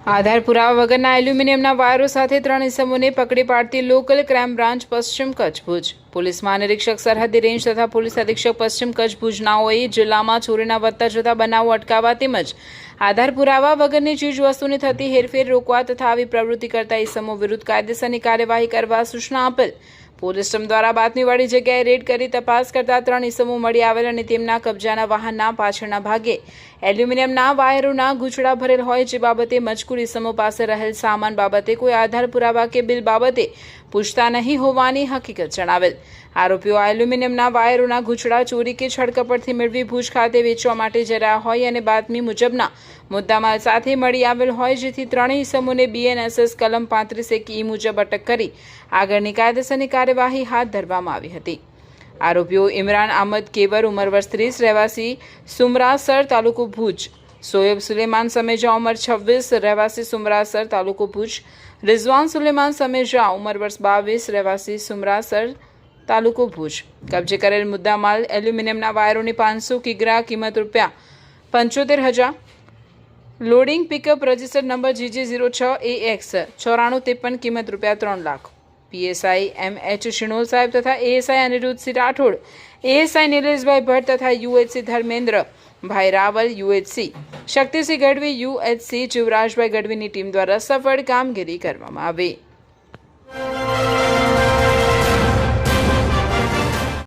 આધાર પુરાવા વગરના એલ્યુમિનિયમના વાયરો સાથે 3 ઇસમોને પકડી પાડતી લોકલ ક્રાઇમ બ્રાન્ચ પશ્ચિમ કચ્છ ભુજ પોલીસ મહાનિરીક્ષક સરહદી રેન્જ તથા પોલીસ અધિક્ષક પશ્ચિમ કચ્છ ભુજનાઓએ જિલ્લામાં ચોરીના વધતા જતા બનાવો અટકાવવા તેમજ આધાર પુરાવા વગરની ચીજવસ્તુની થતી હેરફેર રોકવા તથા આવી પ્રવૃત્તિ કરતા ઇસમો વિરુદ્ધ કાયદેસરની કાર્યવાહી કરવા સૂચના આપેલ। પોલીસ ટીમ દ્વારા બાતમીવાળી જગ્યાએ રેડ કરી તપાસ કરતા 3 ઇસમો મળી આવેલ અને તેમના કબજાના વાહનના પાછળના ભાગે એલ્યુમિનિયમના વાયરોના ગૂંચળા ભરેલ હોય જે બાબતે મજકૂર ઇસમો પાસે રહેલ સામાન બાબતે કોઈ આધાર પુરાવા કે બિલ બાબતે પૂછતા નહીં હોવાની હકીકત જણાવેલ। આરોપીઓ એલ્યુમિનિયમના વાયરોના ગૂંચળા ચોરી કે છડકપટથી મેળવી ભુજ ખાતે વેચવા માટે જઈ રહ્યા હોય અને બાતમી મુજબના મુદ્દામાલ સાથે મળી આવેલ હોય જેથી 3 ઇસમોને BNSS કલમ 35(1) મુજબ અટક કરી આગળની કાયદેસરની કાર્યવાહી હાથ ધરવામાં આવી હતી। આરોપીઓ ઇમરાન અહમદ કેવર ઉંમર વર્ષ 30 રહેવાસી સુમરાસર તાલુકો ભુજ, સોએબ સુલેમાન સમેજા ઉંમર 26 રહેવાસી સુમરાસર તાલુકો ભુજ, રિઝવાન સુલેમાન સમેજા ઉંમર વર્ષ 22 રહેવાસી સુમરાસર તાલુકો ભુજ કબજે કરેલ મુદ્દામાલ એલ્યુમિનિયમના વાયરોની 500 કિગ્રા કિંમત ₹75,000 loading pickup registered number GJ06AX 9453 કિંમત ₹3 લાખ। PSI MH શિણોલ સાહેબ તથા ASI અનિરુદ્ધસિંહ રાઠોડ, ASI નિલેશભાઈ ભટ્ટ તથા UHC Dharmendra bhai Raval, UHC Shaktisinh Gadhvi, UHC Jivrajbhai ગઢવીની ટીમ દ્વારા સફળ કામગીરી કરવામાં આવી।